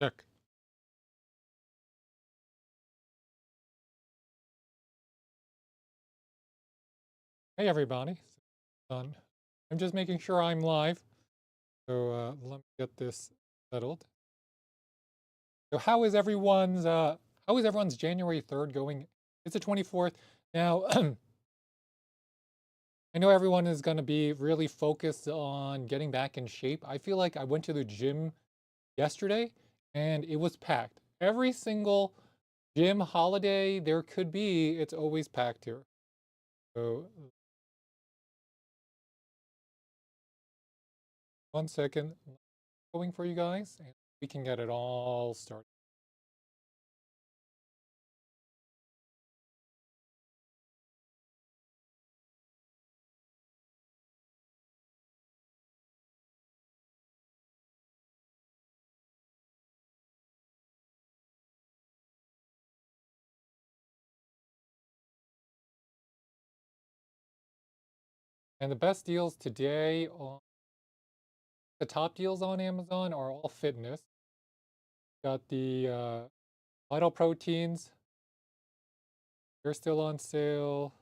Check. Hey everybody. Done. I'm just making sure I'm live. So let me get this settled. So how is everyone's January 3rd going? It's the 24th. Now I know everyone is going to be really focused on getting back in shape. I feel like I went to the gym yesterday and it was packed. Every single gym holiday there could be, it's always packed here. So 1 second, going for you guys, and we can get it all started. And the best deals today on the top deals on Amazon are all fitness. Got the Vital Proteins, they're still on sale.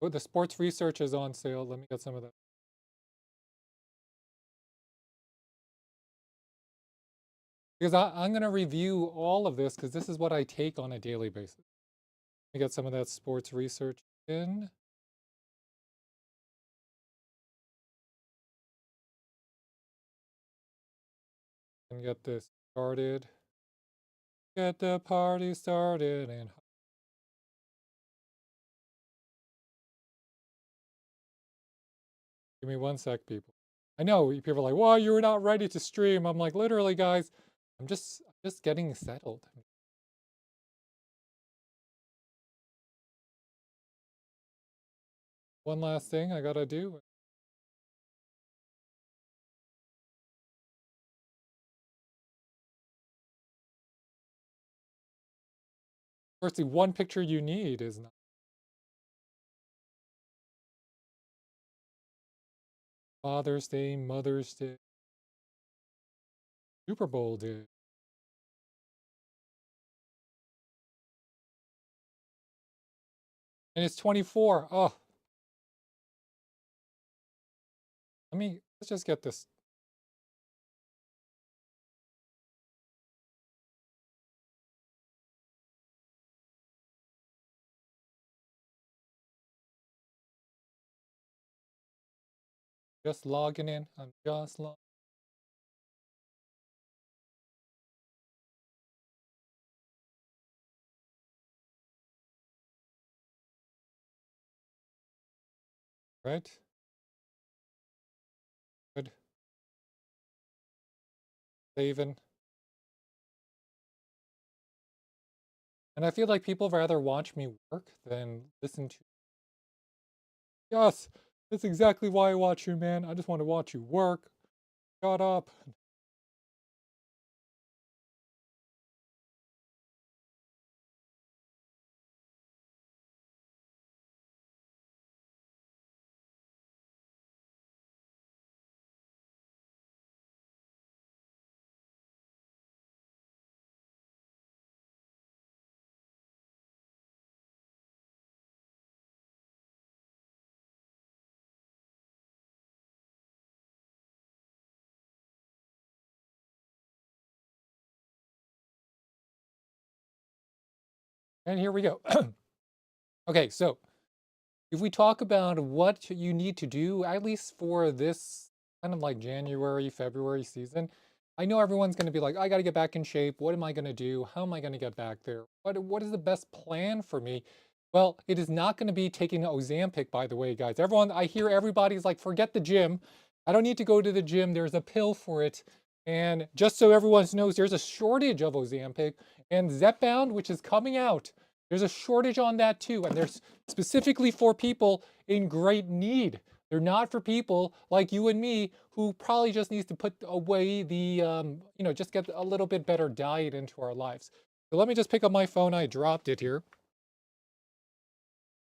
Oh, the sports research is on sale. Let me get some of that. Because I'm going to review all of this because this is what I take on a daily basis. Let me get some of that sports research in. And get this started. Get the party started and give me 1 sec, people. I know people are like, "Well, you were not ready to stream." I'm like, literally, guys, I'm just getting settled. One last thing I gotta do. First, the one picture you need is not Father's Day, Mother's Day, Super Bowl day. And it's 24. Oh, let's just get this. Just logging in. I'm just logging. Right? Good. Saving. And I feel like people rather watch me work than listen to. Yes, that's exactly why I watch you, man. I just want to watch you work. Shut up. And here we go. Okay, so if we talk about what you need to do, at least for this kind of like January, February season, I know everyone's going to be like, I got to get back in shape. What am I going to do? How am I going to get back there? What is the best plan for me? Well, it is not going to be taking Ozempic, by the way, guys. Everyone, I hear everybody's like, forget the gym. I don't need to go to the gym. There's a pill for it. And just so everyone knows, there's a shortage of Ozempic and Zepbound, which is coming out. There's a shortage on that too. And there's specifically for people in great need. They're not for people like you and me who probably just needs to put away the, just get a little bit better diet into our lives. So let me just pick up my phone. I dropped it here.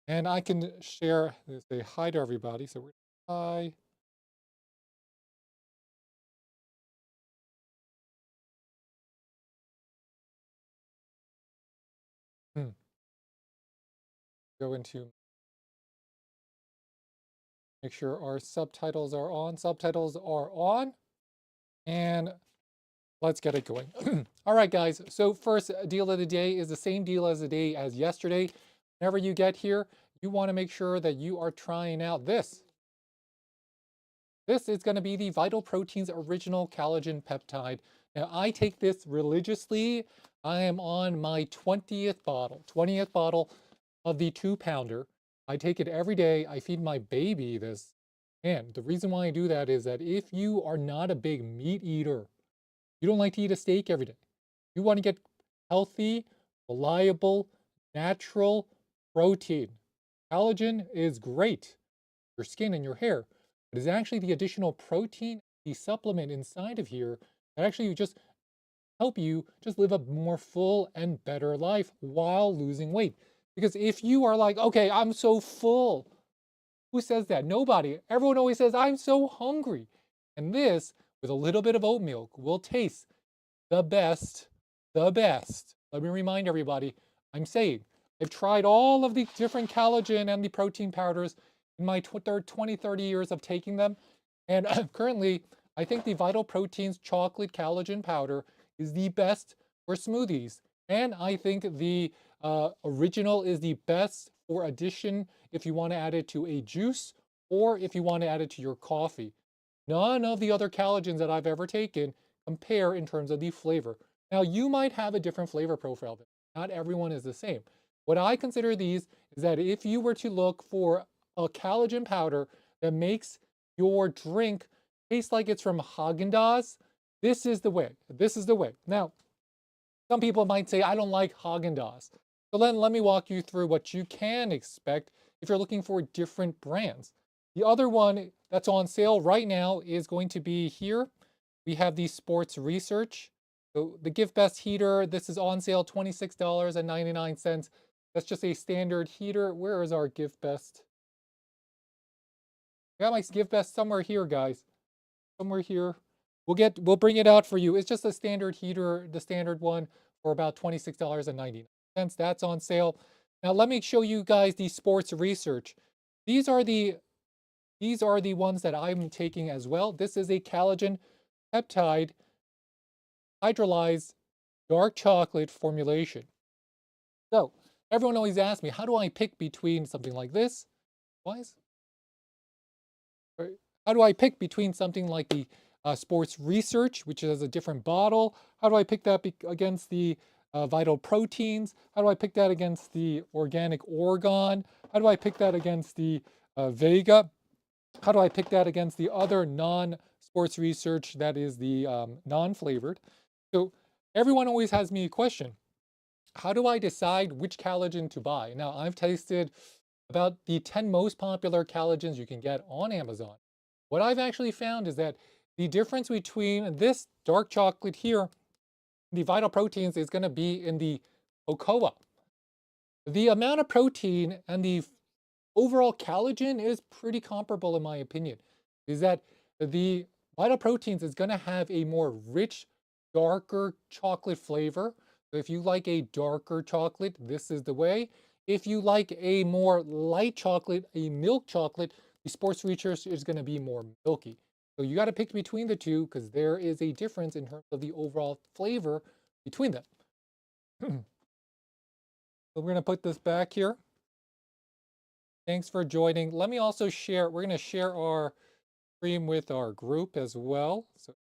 And I can share, say hi to everybody. So we're hi. go into, make sure our subtitles are on. Subtitles are on, and let's get it going. All right, guys. So first deal of the day is the same deal as the day as yesterday. Whenever you get here, you want to make sure that you are trying out this. This is going to be the Vital Proteins Original Collagen Peptide. Now, I take this religiously. I am on my 20th bottle of the 2-pounder. I take it every day. I feed my baby this. And the reason why I do that is that if you are not a big meat eater, you don't like to eat a steak every day, you want to get healthy, reliable, natural protein. Collagen is great for your skin and your hair. It is actually the additional protein, the supplement inside of here that actually just help you just live a more full and better life while losing weight. Because if you are like, okay, I'm so full, who says that? Nobody. Everyone always says, I'm so hungry. And this, with a little bit of oat milk, will taste the best, the best. Let me remind everybody, I'm saying, I've tried all of the different collagen and the protein powders in my 20, 30 years of taking them. And currently, I think the Vital Proteins chocolate collagen powder is the best for smoothies. And I think the original is the best for addition if you want to add it to a juice or if you want to add it to your coffee. None of the other collagens that I've ever taken compare in terms of the flavor. Now, you might have a different flavor profile. Not everyone is the same. What I consider these is that if you were to look for a collagen powder that makes your drink taste like it's from Haagen-Dazs, this is the way. This is the way. Now, some people might say, I don't like Haagen-Dazs. So let me walk you through what you can expect if you're looking for different brands. The other one that's on sale right now is going to be here. We have the Sports Research. So the Gift Best heater, this is on sale, $26.99. That's just a standard heater. Where is our Gift Best? I got my Gift Best somewhere here, guys. Somewhere here. We'll bring it out for you. It's just a standard heater, the standard one, for about $26.99. That's on sale. Now let me show you guys the Sports Research. These are the ones that I'm taking as well. This is a collagen peptide hydrolyzed dark chocolate formulation. So everyone always asks me, how do I pick between something like this? How do I pick between something like the Sports Research, which has a different bottle? How do I pick that against the Vital Proteins? How do I pick that against the Organic Oregon? How do I pick that against the Vega? How do I pick that against the other non-Sports Research that is the non-flavored? So everyone always has me a question. How do I decide which collagen to buy? Now, I've tasted about the 10 most popular collagens you can get on Amazon. What I've actually found is that the difference between this dark chocolate here, the Vital Proteins, is going to be in the cocoa. The amount of protein and the overall collagen is pretty comparable in my opinion. Is that the Vital Proteins is going to have a more rich, darker chocolate flavor. So if you like a darker chocolate, this is the way. If you like a more light chocolate, a milk chocolate, the Sports Research is going to be more milky. So you got to pick between the two because there is a difference in terms of the overall flavor between them. So we're going to put this back here. Thanks for joining. Let me also share, we're going to share our stream with our group as well. So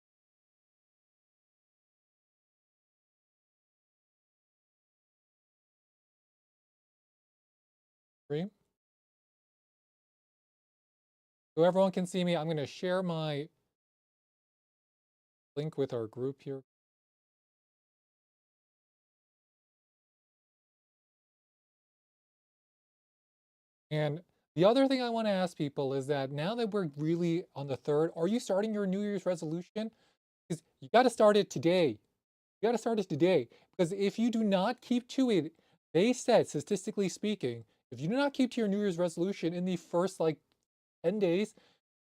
stream. So everyone can see me. I'm going to share my link with our group here. And the other thing I want to ask people is that now that we're really on the 3rd, are you starting your New Year's resolution? Because you got to start it today. You got to start it today. Because if you do not keep to it, they said, statistically speaking, if you do not keep to your New Year's resolution in the first like 10 days,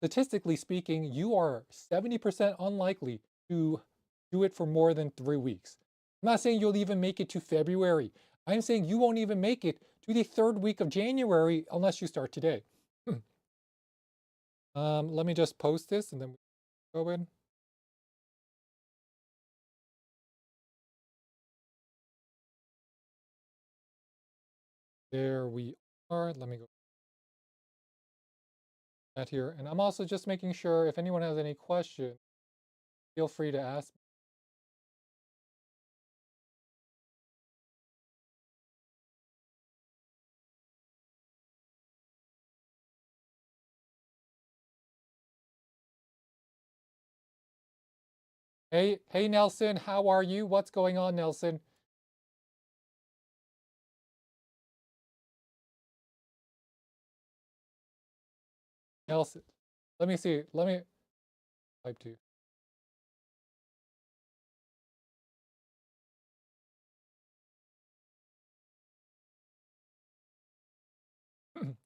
statistically speaking, you are 70% unlikely to do it for more than 3 weeks. I'm not saying you'll even make it to February. I'm saying you won't even make it to the 3rd week of January, unless you start today. Let me just post this and then we go in. There we are. Let me go that here. And I'm also just making sure if anyone has any questions, feel free to ask. Hey, Nelson, how are you? What's going on, Nelson? Nelson, let me see. Let me type to you.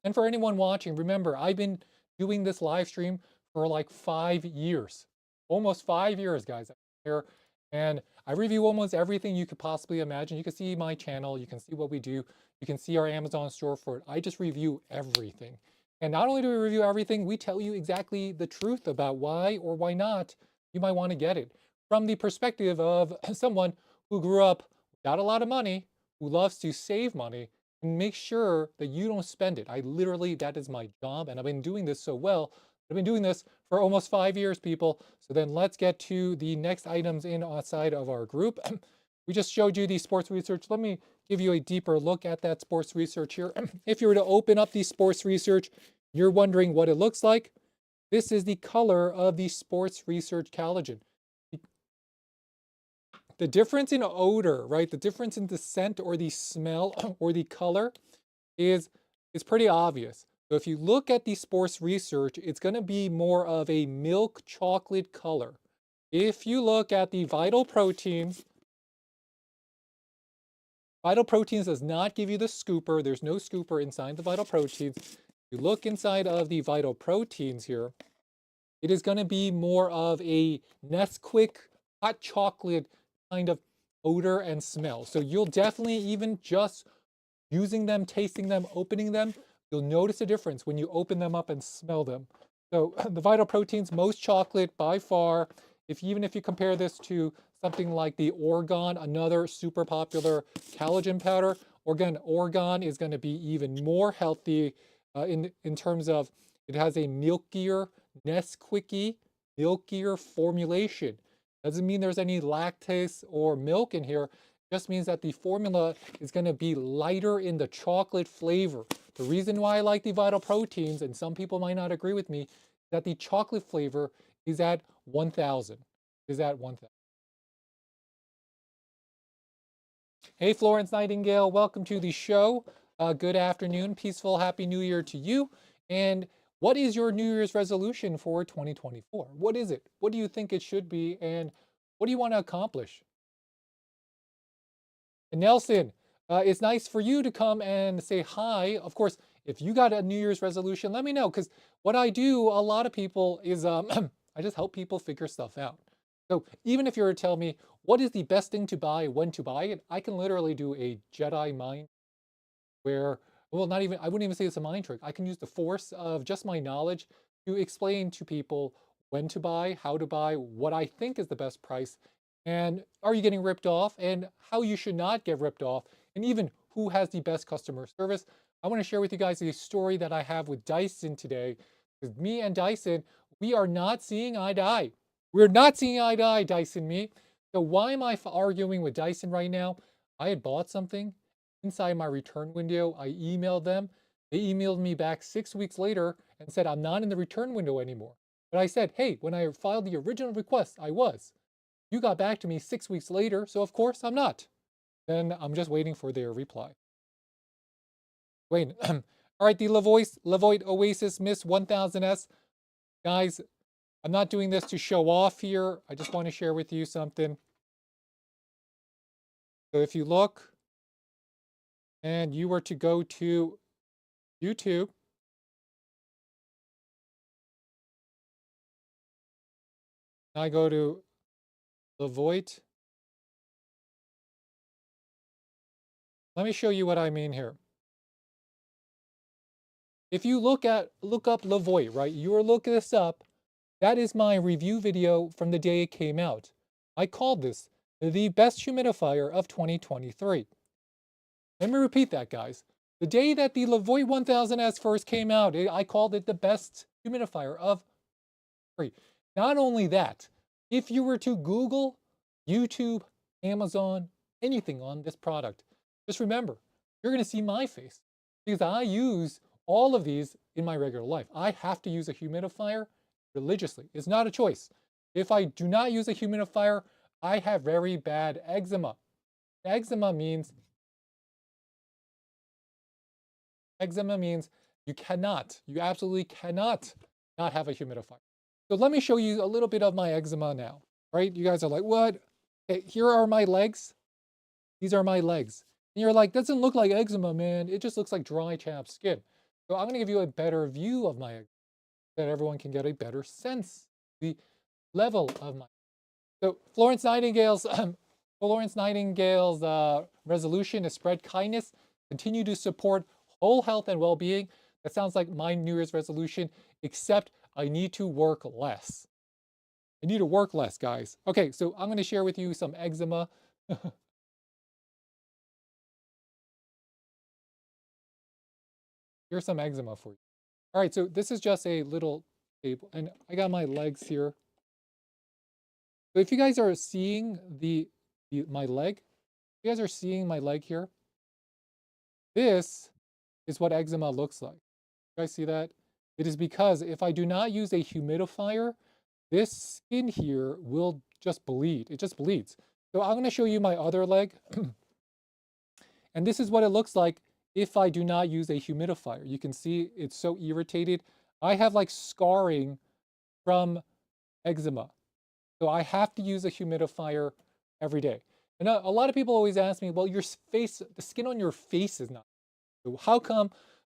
And for anyone watching, remember, I've been doing this live stream for like 5 years, almost 5 years, guys. Here, and I review almost everything you could possibly imagine. You can see my channel, you can see what we do, you can see our Amazon storefront. I just review everything. And not only do we review everything, we tell you exactly the truth about why or why not you might want to get it from the perspective of someone who grew up without a lot of money, who loves to save money, and make sure that you don't spend it. I literally, that is my job, and I've been doing this so well. I've been doing this for almost 5 years, people. So then let's get to the next items inside of our group. We just showed you the sports research. Let me give you a deeper look at that sports research here. If you were to open up the sports research, you're wondering what it looks like. This is the color of the sports research collagen. The difference in odor, right? The difference in the scent or the smell or the color is pretty obvious. So if you look at the sports research, it's going to be more of a milk chocolate color. If you look at the vital proteins does not give you the scooper. There's no scooper inside the vital proteins. You look inside of the vital proteins here, it is going to be more of a Nesquik hot chocolate kind of odor and smell. So you'll definitely, even just using them, tasting them, opening them, you'll notice a difference when you open them up and smell them. So the vital proteins, most chocolate by far. Even if you compare this to something like the Orgone, another super popular collagen powder, Orgone is going to be even more healthy in terms of it has a milkier, Nesquik milkier formulation. Doesn't mean there's any lactose or milk in here. Just means that the formula is going to be lighter in the chocolate flavor. The reason why I like the vital proteins, and some people might not agree with me, is that the chocolate flavor is at 1000. Hey, Florence Nightingale, welcome to the show. Good afternoon, peaceful, happy new year to you. And what is your New Year's resolution for 2024? What is it? What do you think it should be? And what do you want to accomplish? And Nelson, it's nice for you to come and say hi. Of course, if you got a New Year's resolution, let me know. Because what I do, a lot of people is I just help people figure stuff out. So even if you were to tell me what is the best thing to buy, when to buy it, I can literally do a Jedi mind where, well, not even, I wouldn't even say it's a mind trick. I can use the force of just my knowledge to explain to people when to buy, how to buy, what I think is the best price, and are you getting ripped off, and how you should not get ripped off, and even who has the best customer service. I want to share with you guys a story that I have with Dyson today. Because me and Dyson, we are not seeing eye to eye. We're not seeing eye to eye, Dyson, me. So why am I arguing with Dyson right now? I had bought something inside my return window. I emailed them. They emailed me back 6 weeks later and said, I'm not in the return window anymore. But I said, hey, when I filed the original request, I was. You got back to me 6 weeks later, so of course I'm not. Then I'm just waiting for their reply. Wait, all right, the Levoit Oasis Miss 1000S. Guys, I'm not doing this to show off here. I just want to share with you something. So if you look and you were to go to YouTube, I go to Levoit. Let me show you what I mean here. If you look up Levoit, right? You're looking this up. That is my review video from the day it came out. I called this the best humidifier of 2023. Let me repeat that, guys. The day that the Levoit 1000S first came out, I called it the best humidifier of free. Not only that, if you were to Google, YouTube, Amazon, anything on this product, just remember, you're going to see my face because I use all of these in my regular life. I have to use a humidifier religiously. It's not a choice. If I do not use a humidifier, I have very bad eczema. Eczema means you absolutely cannot not have a humidifier. So let me show you a little bit of my eczema now, right? You guys are like, what? Okay, here are my legs. These are my legs. And you're like, doesn't look like eczema, man. It just looks like dry, chapped skin. So I'm gonna give you a better view of my eczema so that everyone can get a better sense, the level of my. So Florence Nightingale's resolution is spread kindness, continue to support whole health and well-being. That sounds like my New Year's resolution, except I need to work less. I need to work less, guys. Okay, so I'm going to share with you some eczema. Here's some eczema for you. All right, so this is just a little table, and I got my legs here. So if you guys are seeing my leg, you guys are seeing my leg here. This is what eczema looks like. You guys see that? It is because if I do not use a humidifier, this skin here will just bleed. It just bleeds. So I'm going to show you my other leg. And this is what it looks like if I do not use a humidifier. You can see it's so irritated. I have like scarring from eczema. So I have to use a humidifier every day. And a lot of people always ask me, well, your face, the skin on your face is not. So how come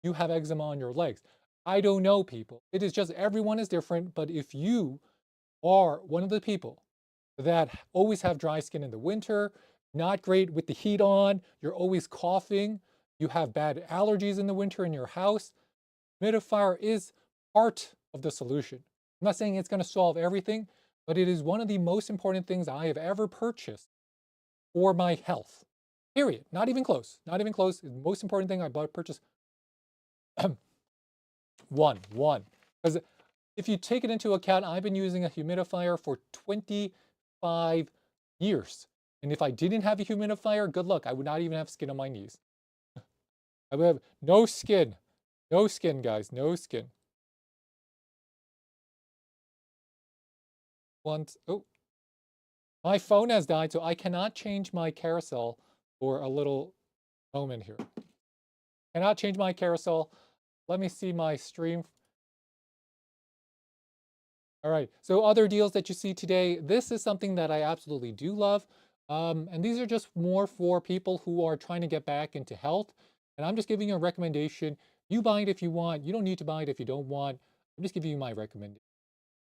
you have eczema on your legs? I don't know, people. It is just everyone is different. But if you are one of the people that always have dry skin in the winter, not great with the heat on, you're always coughing, you have bad allergies in the winter in your house, humidifier is part of the solution. I'm not saying it's going to solve everything, but it is one of the most important things I have ever purchased for my health. Period. Not even close. Not even close. The most important thing I purchased. One. Because if you take it into account, I've been using a humidifier for 25 years. And if I didn't have a humidifier, good luck. I would not even have skin on my knees. I would have no skin. No skin, guys. No skin. Oh, my phone has died, so I cannot change my carousel for a little moment here. Cannot change my carousel. Let me see my stream. All right, so other deals that you see today, this is something that I absolutely do love. And these are just more for people who are trying to get back into health. And I'm just giving you a recommendation. You buy it if you want. You don't need to buy it if you don't want. I'm just giving you my recommendation.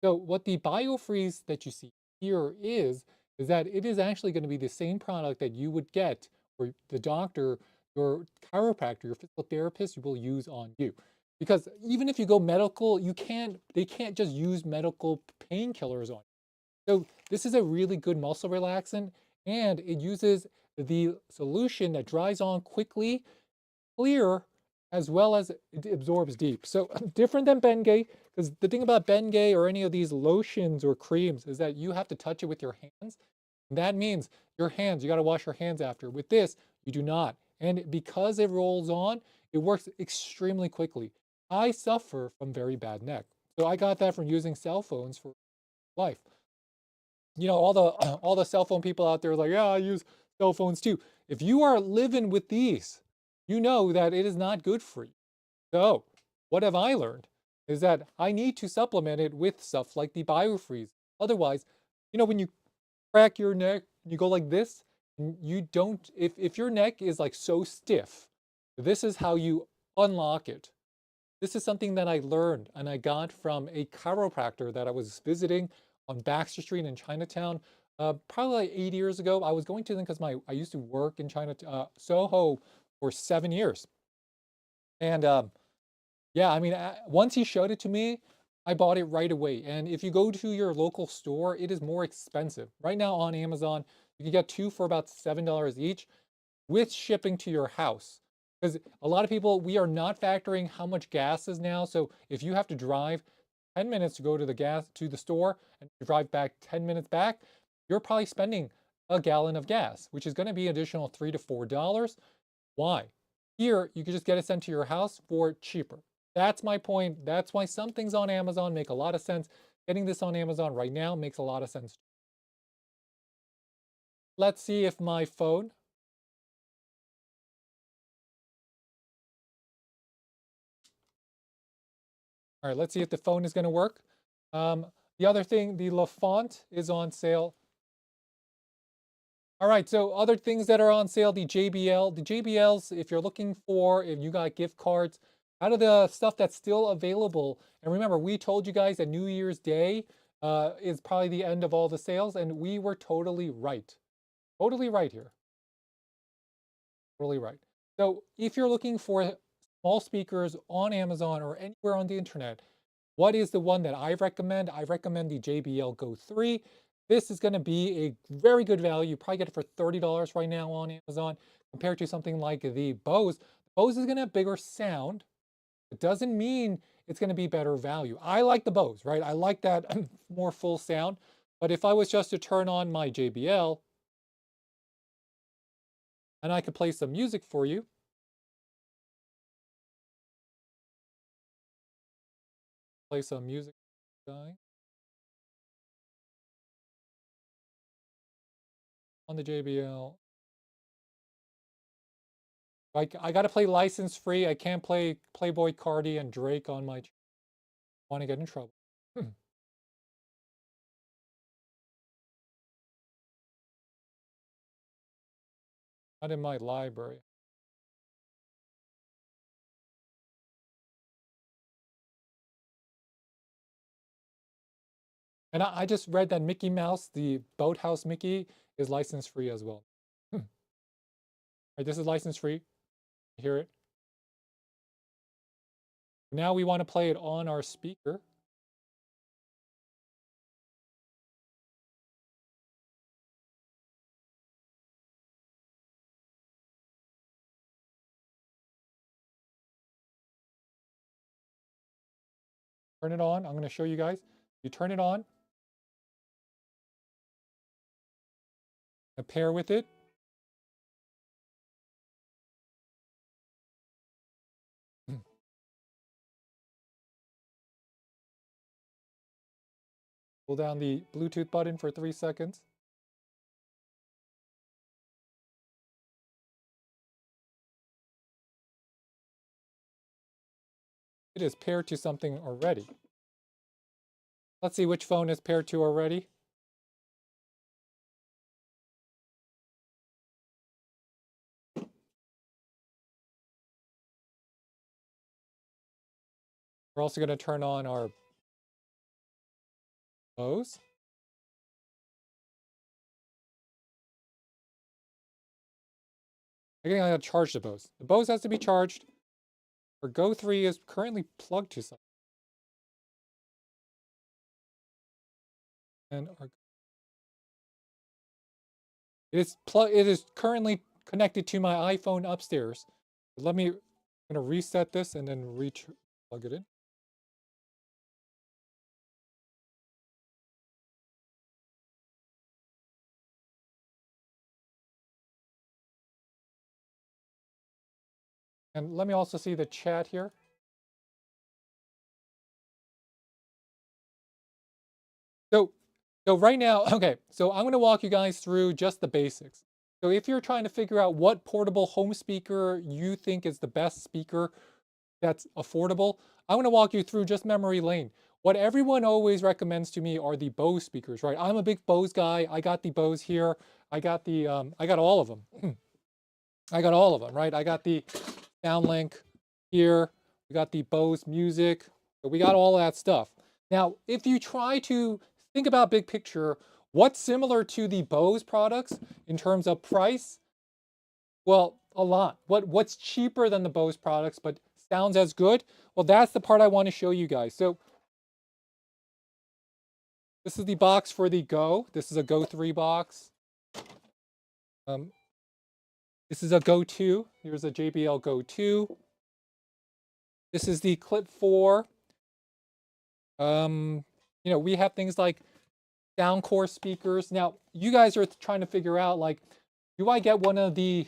So what the BioFreeze that you see here is that it is actually going to be the same product that you would get or the doctor, your chiropractor, your physical therapist will use on you. Because even if you go medical, they can't just use medical painkillers on you. So this is a really good muscle relaxant and it uses the solution that dries on quickly, clear, as well as it absorbs deep. So different than Bengay, because the thing about Bengay or any of these lotions or creams is that you have to touch it with your hands. That means your hands, you got to wash your hands after. With this, you do not. And because it rolls on, it works extremely quickly. I suffer from very bad neck. So I got that from using cell phones for life. You know, all the cell phone people out there are like, yeah, I use cell phones too. If you are living with these, you know that it is not good for you. So what have I learned is that I need to supplement it with stuff like the BioFreeze. Otherwise, you know, when you crack your neck, you go like this, and you don't, if your neck is like so stiff, this is how you unlock it. This is something that I learned and I got from a chiropractor that I was visiting on Baxter Street in Chinatown, probably like 8 years ago. I was going to them because I used to work in Soho for 7 years. And Yeah, I mean, once he showed it to me, I bought it right away. And if you go to your local store, it is more expensive. Right now on Amazon, you can get two for about $7 each with shipping to your house. Because a lot of people, we are not factoring how much gas is now. So if you have to drive 10 minutes to go to the store and drive back 10 minutes back, you're probably spending a gallon of gas, which is going to be additional $3 to $4. Why? Here, you can just get it sent to your house for cheaper. That's my point. That's why some things on Amazon make a lot of sense. Getting this on Amazon right now makes a lot of sense. Let's see if my phone. All right, let's see if the phone is going to work. The other thing, the LaFont is on sale. All right, so other things that are on sale, the JBL. The JBLs, if you're looking for, if you got gift cards, out of the stuff that's still available, and remember, we told you guys that New Year's Day is probably the end of all the sales, and we were totally right. Totally right here. Totally right. So if you're looking for small speakers on Amazon or anywhere on the internet, what is the one that I recommend? I recommend the JBL Go 3. This is going to be a very good value. You probably get it for $30 right now on Amazon compared to something like the Bose. Bose is going to have bigger sound. It doesn't mean it's going to be better value. I like the Bose, right? I like that more full sound. But if I was just to turn on my JBL and I could play some music for you, play some music, guy, on the JBL. I got to play license free. I can't play Playboy Cardi and Drake on my. Want to get in trouble. Not in my library. And I just read that Mickey Mouse, the Boathouse Mickey, is license free as well. Right, this is license free. Hear it. Now we want to play it on our speaker. Turn it on. I'm going to show you guys. You turn it on and pair with it. Hold down the Bluetooth button for 3 seconds. It is paired to something already. Let's see which phone is paired to already. We're also going to turn on our Bose. I think I gotta charge the Bose. The Bose has to be charged. Our Go 3 is currently plugged to something. And it is currently connected to my iPhone upstairs. Let me, I'm gonna reset this and then plug it in. And let me also see the chat here. So, so right now, okay, so I'm gonna walk you guys through just the basics. So if you're trying to figure out what portable home speaker you think is the best speaker that's affordable, I'm going to walk you through just memory lane. What everyone always recommends to me are the Bose speakers, right? I'm a big Bose guy. I got the Bose here. I got I got all of them. I got all of them, right? I got the SoundLink here. We got the Bose Music. We got all that stuff. Now, if you try to think about big picture, what's similar to the Bose products in terms of price? Well, a lot. What's cheaper than the Bose products, but sounds as good. Well, that's the part I want to show you guys. So this is the box for the Go. This is a Go 3 box. This is a Go 2. Here's a JBL Go 2. This is the Clip 4. We have things like Soundcore speakers. Now, you guys are trying to figure out, like, do I get one of the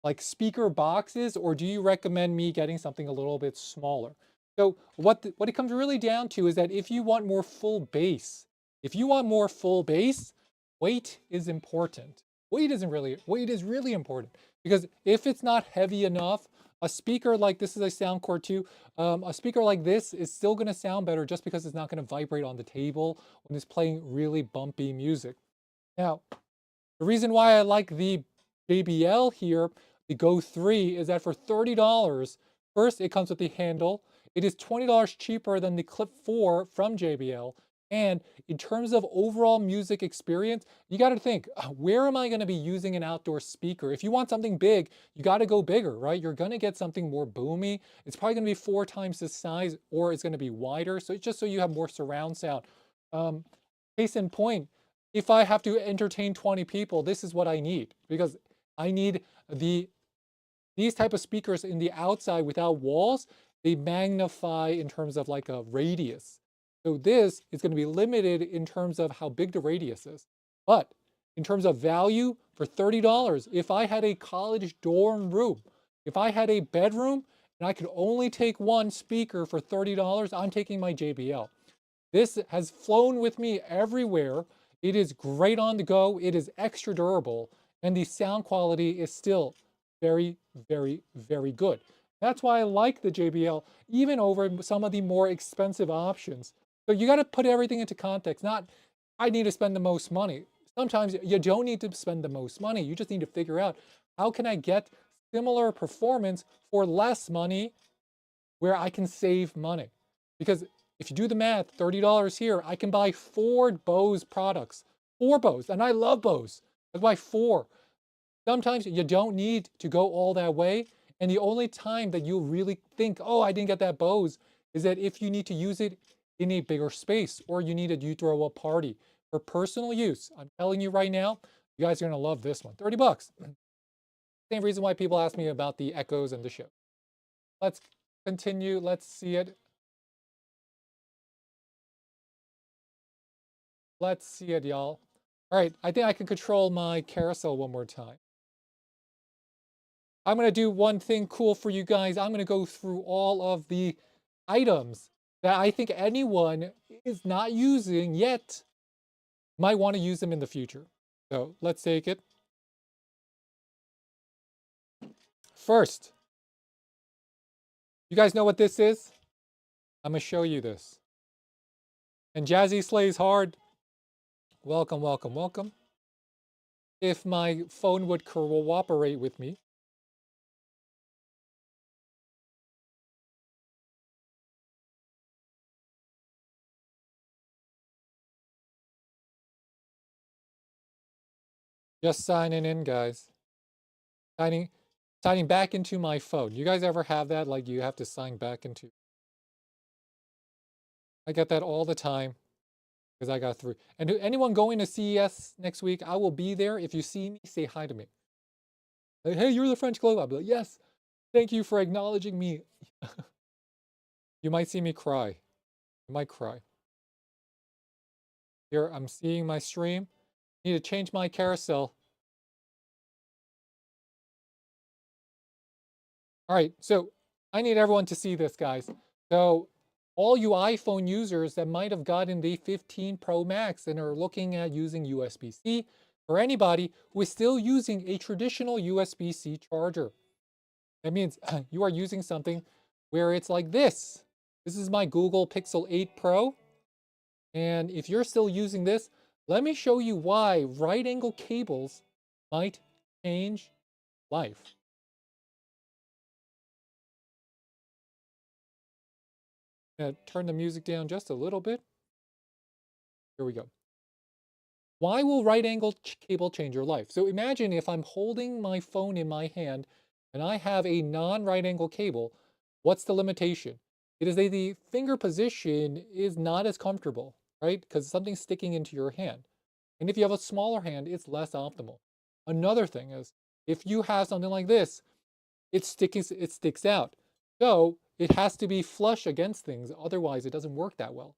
like speaker boxes, or do you recommend me getting something a little bit smaller? So what it comes really down to is that if you want more full bass, weight is important. Weight is really important, because if it's not heavy enough, a speaker like this is a Soundcore 2, a speaker like this is still going to sound better just because it's not going to vibrate on the table when it's playing really bumpy music. Now, the reason why I like the JBL here, the Go 3, is that for $30, first, it comes with the handle. It is $20 cheaper than the Clip 4 from JBL. And in terms of overall music experience, you got to think, where am I going to be using an outdoor speaker? If you want something big, you got to go bigger, right? You're going to get something more boomy. It's probably going to be 4 times the size, or it's going to be wider. So it's just so you have more surround sound. Case in point, if I have to entertain 20 people, this is what I need, because I need these type of speakers in the outside without walls. They magnify in terms of like a radius. So this is going to be limited in terms of how big the radius is. But in terms of value, for $30, if I had a college dorm room, if I had a bedroom and I could only take one speaker for $30, I'm taking my JBL. This has flown with me everywhere. It is great on the go. It is extra durable, and the sound quality is still very, very, very good. That's why I like the JBL, even over some of the more expensive options. So you got to put everything into context. Not, I need to spend the most money. Sometimes you don't need to spend the most money. You just need to figure out, how can I get similar performance for less money where I can save money? Because if you do the math, $30 here, I can buy 4 Bose products. 4 Bose, and I love Bose. I buy 4. Sometimes you don't need to go all that way. And the only time that you'll really think, oh, I didn't get that Bose, is that if you need to use it in a bigger space, or you throw a party. For personal use, I'm telling you right now, you guys are going to love this one. 30 bucks. Same reason why people ask me about the Echoes and the Show. Let's continue. Let's see it. Let's see it, y'all. All right, I think I can control my carousel one more time. I'm going to do one thing cool for you guys. I'm going to go through all of the items that I think anyone is not using yet might want to use them in the future. So let's take it. First, you guys know what this is? I'm going to show you this. And Jazzy Slays Hard, welcome, welcome, welcome. If my phone would cooperate with me. Just signing in, guys. Signing back into my phone. You guys ever have that? Like, you have to sign back into. I get that all the time because I got through. And anyone going to CES next week, I will be there. If you see me, say hi to me. Like, hey, you're the French Globe. I'll be like, yes, thank you for acknowledging me. You might see me cry. I might cry. Here, I'm seeing my stream. Need to change my carousel. All right, so I need everyone to see this, guys. So all you iPhone users that might have gotten the 15 Pro Max and are looking at using USB-C, or anybody who is still using a traditional USB-C charger. That means you are using something where it's like this. This is my Google Pixel 8 Pro. And if you're still using this, let me show you why right angle cables might change life. Turn the music down just a little bit. Here we go. Why will right angle cable change your life? So imagine if I'm holding my phone in my hand and I have a non-right angle cable. What's the limitation? It is that the finger position is not as comfortable, right? Because something's sticking into your hand. And if you have a smaller hand, it's less optimal. Another thing is if you have something like this, it sticks out. So it has to be flush against things. Otherwise, it doesn't work that well.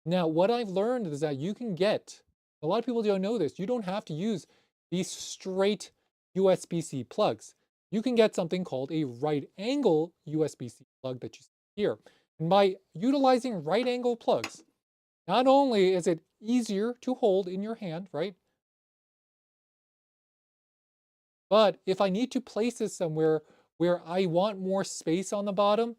Now, what I've learned is that you can get, a lot of people don't know this, you don't have to use these straight USB-C plugs. You can get something called a right angle USB-C plug that you see here. And by utilizing right angle plugs, not only is it easier to hold in your hand, right? But if I need to place this somewhere where I want more space on the bottom,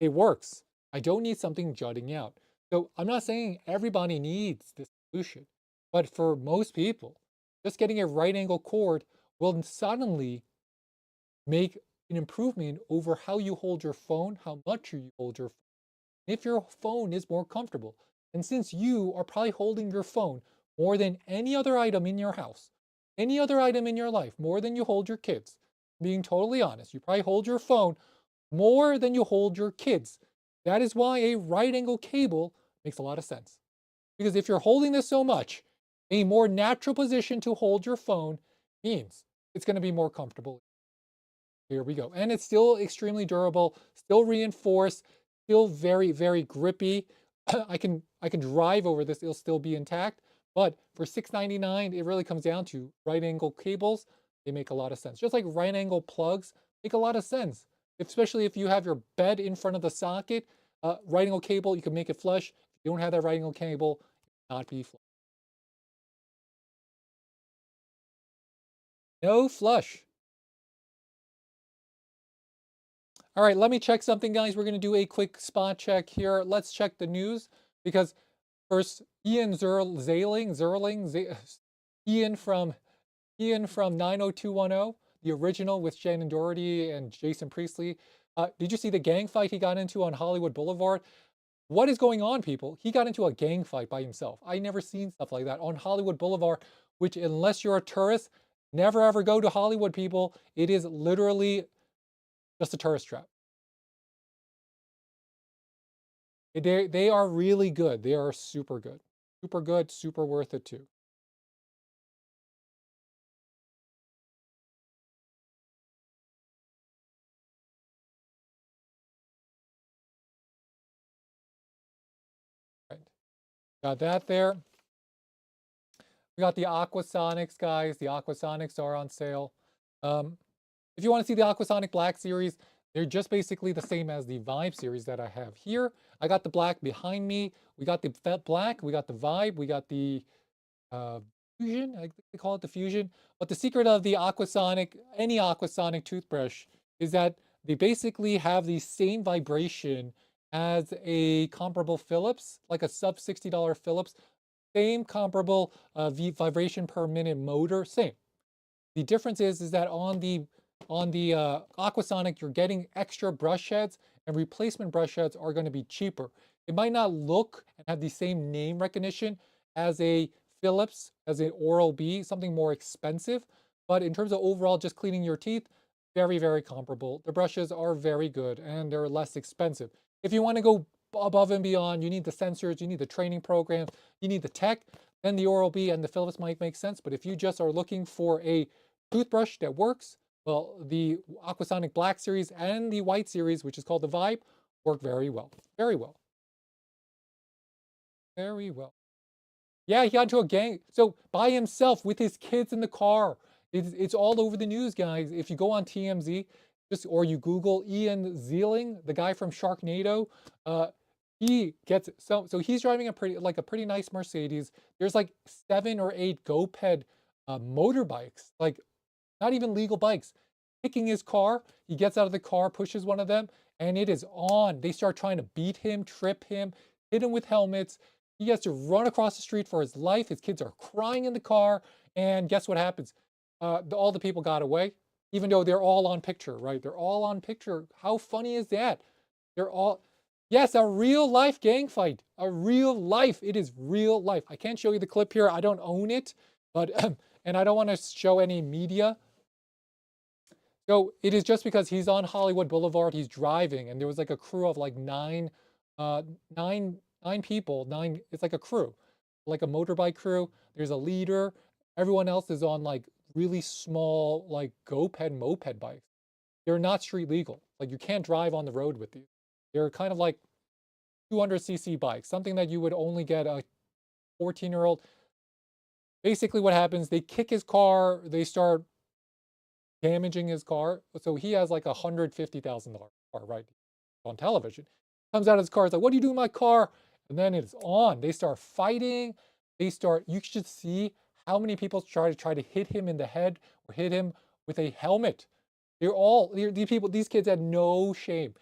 it works. I don't need something jutting out. So I'm not saying everybody needs this solution, but for most people, just getting a right angle cord will suddenly make an improvement over how you hold your phone, how much you hold your phone, if your phone is more comfortable. And since you are probably holding your phone more than any other item in your house, any other item in your life, more than you hold your kids, being totally honest, you probably hold your phone more than you hold your kids. That is why a right angle cable makes a lot of sense. Because if you're holding this so much, a more natural position to hold your phone means it's going to be more comfortable. Here we go. And it's still extremely durable, still reinforced, still very, very grippy. I can drive over this, it'll still be intact. But for $6.99, it really comes down to right angle cables. They make a lot of sense. Just like right angle plugs make a lot of sense, especially if you have your bed in front of the socket. Right angle cable, you can make it flush. If you don't have that right angle cable, it will not be flush. No flush. All right, let me check something, guys. We're going to do a quick spot check here. Let's check the news because first, Ian from Ian from 90210, the original with Shannon Doherty and Jason Priestley. Did you see the gang fight he got into on Hollywood Boulevard? What is going on, people? He got into a gang fight by himself. I never seen stuff like that on Hollywood Boulevard, which unless you're a tourist, never ever go to Hollywood, people. It is literally just a tourist trap. They are really good. They are super good. Super good, super worth it too. Right. Got that there. We got the Aquasonics, guys. The Aquasonics are on sale. Um, if you want to see the Aquasonic Black series, they're just basically the same as the Vibe series that I have here. I got the black behind me. We got the black. We got the Vibe. We got the uh, Fusion. I think they call it the Fusion. But the secret of the Aquasonic, any Aquasonic toothbrush, is that they basically have the same vibration as a comparable Philips, like a sub $60 Philips. Same comparable vibration per minute motor, same. The difference is that on the Aquasonic, you're getting extra brush heads, and replacement brush heads are going to be cheaper. It might not look and have the same name recognition as a Philips, as an Oral-B, something more expensive, but in terms of overall just cleaning your teeth, very, very comparable. The brushes are very good and they're less expensive. If you want to go above and beyond, you need the sensors, you need the training programs, you need the tech, then the Oral-B and the Philips might make sense. But if you just are looking for a toothbrush that works, well, the Aquasonic Black series and the white series, which is called the Vibe, work very well. Very well. Very well. Yeah, he got into a gang. So by himself with his kids in the car. It's all over the news, guys. If you go on TMZ, or you Google Ian Ziering, the guy from Sharknado, he gets so he's driving a pretty nice Mercedes. There's like 7 or 8 GoPed motorbikes, like not even legal bikes, kicking his car. He gets out of the car, pushes one of them, and it is on. They start trying to beat him, trip him, hit him with helmets. He has to run across the street for his life. His kids are crying in the car. And guess what happens? All the people got away, even though they're all on picture, right? They're all on picture. How funny is that? They're all, yes, a real life gang fight. A real life. It is real life. I can't show you the clip here. I don't own it, but, and I don't want to show any media. So it is just because he's on Hollywood Boulevard, he's driving, and there was like a crew of like uh, nine people, nine. It's like a crew, like a motorbike crew. There's a leader. Everyone else is on like really small, like moped bikes. They're not street legal. Like you can't drive on the road with these. They're kind of like 200cc bikes, something that you would only get a 14-year-old. Basically, what happens? They kick his car. They start damaging his car. So he has like $150,000 car, right? On television. Comes out of his car, it's like, what do you do in my car? And then it's on. They start fighting. You should see how many people try to hit him in the head or hit him with a helmet. These kids had no shame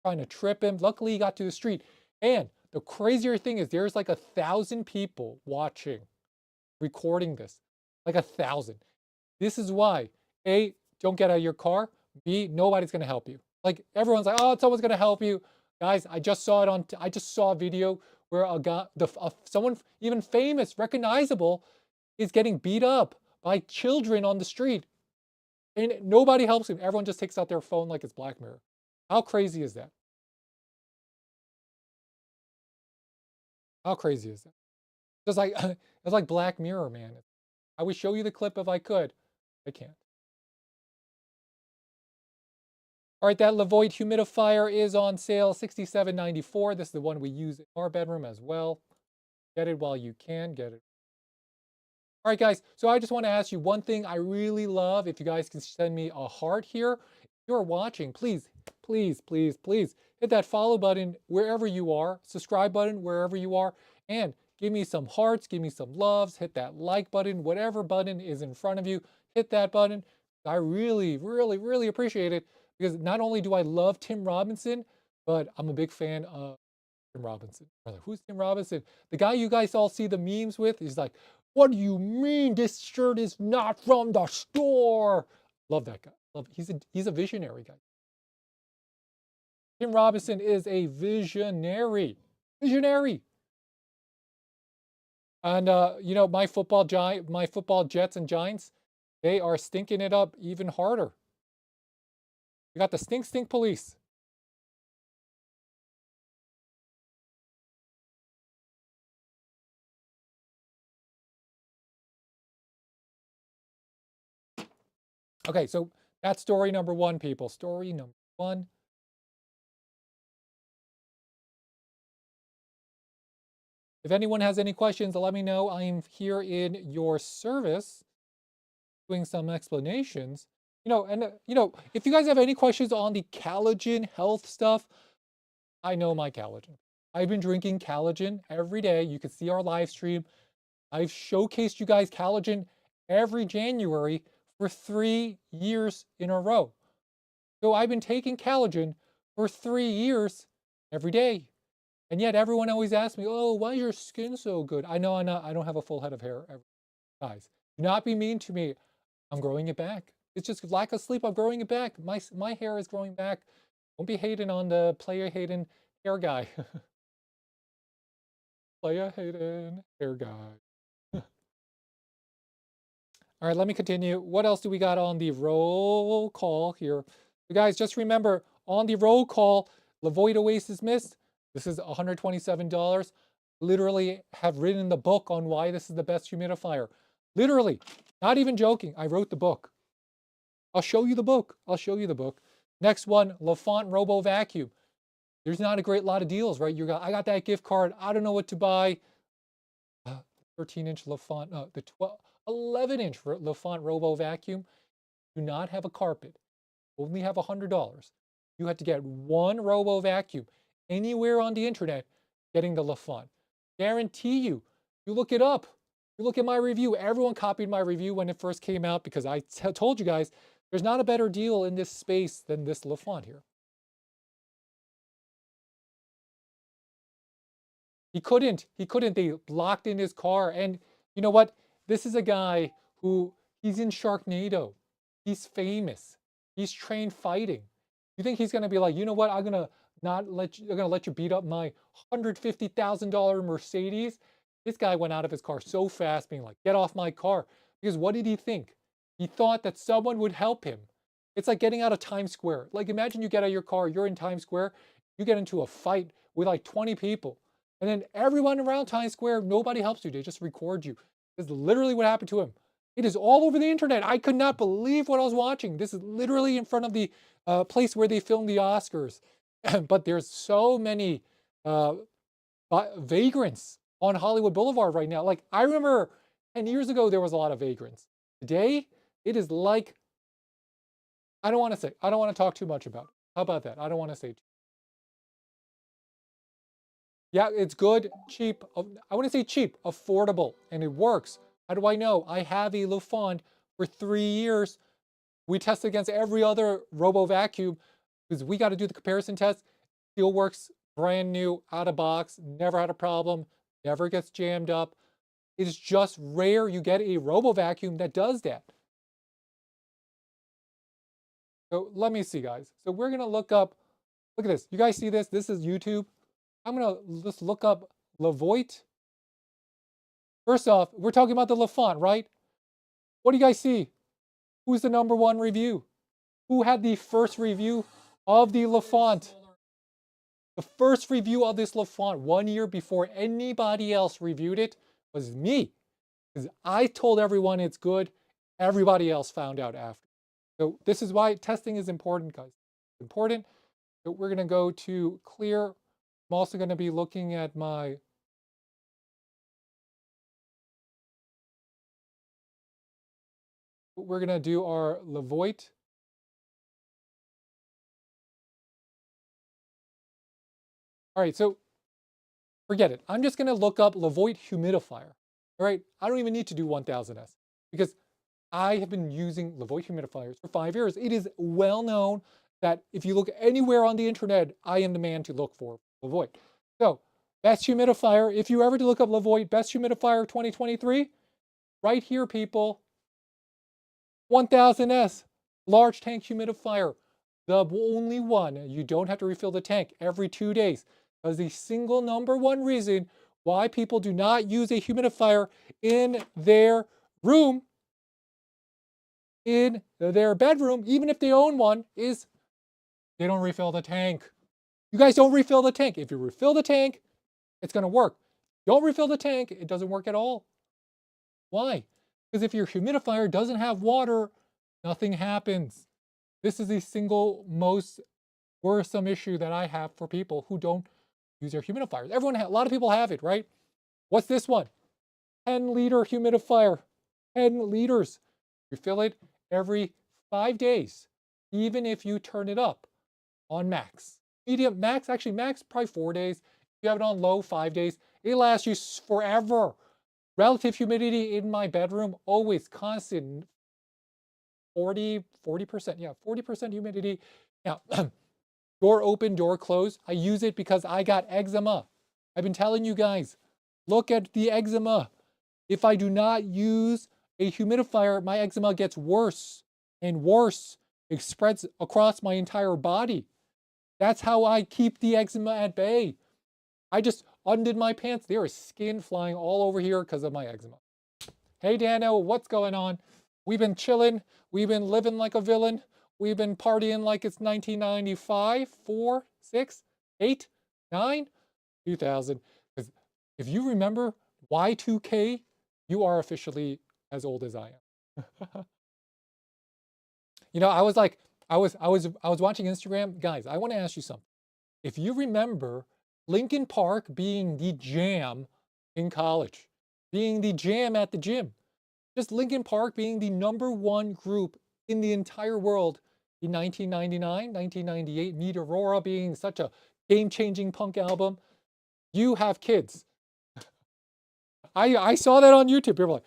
trying to trip him. Luckily, he got to the street. And the crazier thing is there's like 1,000 people watching, recording this. Like 1,000. This is why, A, don't get out of your car. B, nobody's going to help you. Like everyone's like, oh, someone's going to help you. Guys, I just saw a video where someone even famous, recognizable, is getting beat up by children on the street. And nobody helps him. Everyone just takes out their phone like it's Black Mirror. How crazy is that? How crazy is that? Just like it's like Black Mirror, man. I would show you the clip if I could. I can't. All right, that Levoit humidifier is on sale, $67.94. This is the one we use in our bedroom as well. Get it while you can. Get it. All right, guys. So I just want to ask you one thing I really love. If you guys can send me a heart here. If you're watching, please, please, please, please hit that follow button wherever you are, subscribe button wherever you are, and give me some hearts, give me some loves, hit that like button, whatever button is in front of you, hit that button. I really, really, really appreciate it because not only do I love Tim Robinson, but I'm a big fan of Tim Robinson. Brother, who's Tim Robinson? The guy you guys all see the memes with? He's like, what do you mean this shirt is not from the store? Love that guy. Love. He's a visionary guy. Tim Robinson is a visionary. Visionary. And my football Jets and Giants, they are stinking it up even harder. We got the stink police. Okay, so that's story number one, people. Story number one. If anyone has any questions, let me know. I am here in your service doing some explanations. If you guys have any questions on the collagen health stuff, I know my collagen. I've been drinking collagen every day. You can see our live stream. I've showcased you guys collagen every January for 3 years in a row. So I've been taking collagen for 3 years every day. And yet everyone always asks me, oh, why is your skin so good? I know I don't have a full head of hair. Guys, do not be mean to me. I'm growing it back. It's just lack of sleep. I'm growing it back. My hair is growing back. Don't be hating on the player hating hair guy. Player hating hair guy. All right, let me continue. What else do we got on the roll call here? You guys, just remember on the roll call, Levoit Oasis Mist, this is $127. Literally have written the book on why this is the best humidifier. Literally, not even joking. I wrote the book. I'll show you the book. I'll show you the book. Next one, LaFont Robo Vacuum. There's not a great lot of deals, right? I got that gift card. I don't know what to buy. 13-inch LaFont, the 11-inch LaFont Robo Vacuum. Do not have a carpet. Only have $100. You have to get one Robo Vacuum anywhere on the internet getting the LaFont. Guarantee you, you look it up. You look at my review. Everyone copied my review when it first came out because I told you guys there's not a better deal in this space than this LaFont here. He couldn't. They blocked in his car. And you know what? This is a guy he's in Sharknado. He's famous. He's trained fighting. You think he's going to be like, you know what? I'm going to let you beat up my $150,000 Mercedes. This guy went out of his car so fast being like, get off my car. Because what did he think? He thought that someone would help him. It's like getting out of Times Square. Like imagine you get out of your car, you're in Times Square, you get into a fight with like 20 people, and then everyone around Times Square, nobody helps you. They just record you. This is literally what happened to him. It is all over the internet. I could not believe what I was watching. This is literally in front of the place where they filmed the Oscars. But there's so many uh, vagrants on Hollywood Boulevard right now. Like I remember 10 years ago, there was a lot of vagrants. Today, it is like, I don't want to say, I don't want to talk too much about it. How about that? I don't want to say. Yeah, it's good, cheap. I want to say cheap, affordable, and it works. How do I know? I have a LaFond for 3 years. We test against every other Robo Vacuum because we got to do the comparison test. Still works brand new, out of box, never had a problem, never gets jammed up. It's just rare you get a Robo Vacuum that does that. So let me see, guys. So we're gonna look up. Look at this. You guys see this? This is YouTube. I'm gonna just look up Levoit. First off, we're talking about the LaFont, right? What do you guys see? Who's the #1 review? Who had the first review of the LaFont? The first review of this LaFont 1 year before anybody else reviewed it was me. Because I told everyone it's good. Everybody else found out after. So this is why testing is important, guys. It's important. So we're going to go to clear. I'm also going to be looking at my we're going to do our Levoit. All right, so forget it. I'm just going to look up Levoit humidifier. All right, I don't even need to do 1000S because I have been using Levoit humidifiers for 5 years. It is well known that if you look anywhere on the internet, I am the man to look for Levoit. So, best humidifier, if you ever to look up Levoit, best humidifier 2023, right here, people, 1000S, large tank humidifier, the only one. You don't have to refill the tank every 2 days. That is the single #1 reason why people do not use a humidifier in their room, in their bedroom, even if they own one, is they don't refill the tank. You guys don't refill the tank. If you refill the tank, it's going to work. Don't refill the tank, it doesn't work at all. Why? Because if your humidifier doesn't have water, nothing happens. This is the single most worrisome issue that I have for people who don't use their humidifiers. A lot of people have it, right? What's this one? 10-liter humidifier. 10 liters. You fill it every 5 days, even if you turn it up on max. Medium, max, actually max, probably 4 days. If you have it on low, 5 days. It lasts you forever. Relative humidity in my bedroom, always constant 40%. Yeah, 40% humidity. Now, door open, door closed. I use it because I got eczema. I've been telling you guys, look at the eczema. If I do not use a humidifier, my eczema gets worse and worse. It spreads across my entire body. That's how I keep the eczema at bay. I just undid my pants. There is skin flying all over here because of my eczema. Hey, Dano, what's going on? We've been chilling. We've been living like a villain. We've been partying like it's 1995, 4, 6, 8, 9, 2000. Because if you remember Y2K, you are officially as old as I am. You know, I was watching Instagram. Guys, I want to ask you something. If you remember Lincoln Park being the jam in college, being the jam at the gym, just Lincoln Park being the #1 group in the entire world in 1999, 1998, Meet Aurora being such a game-changing punk album. You have kids. I saw that on YouTube. People were like,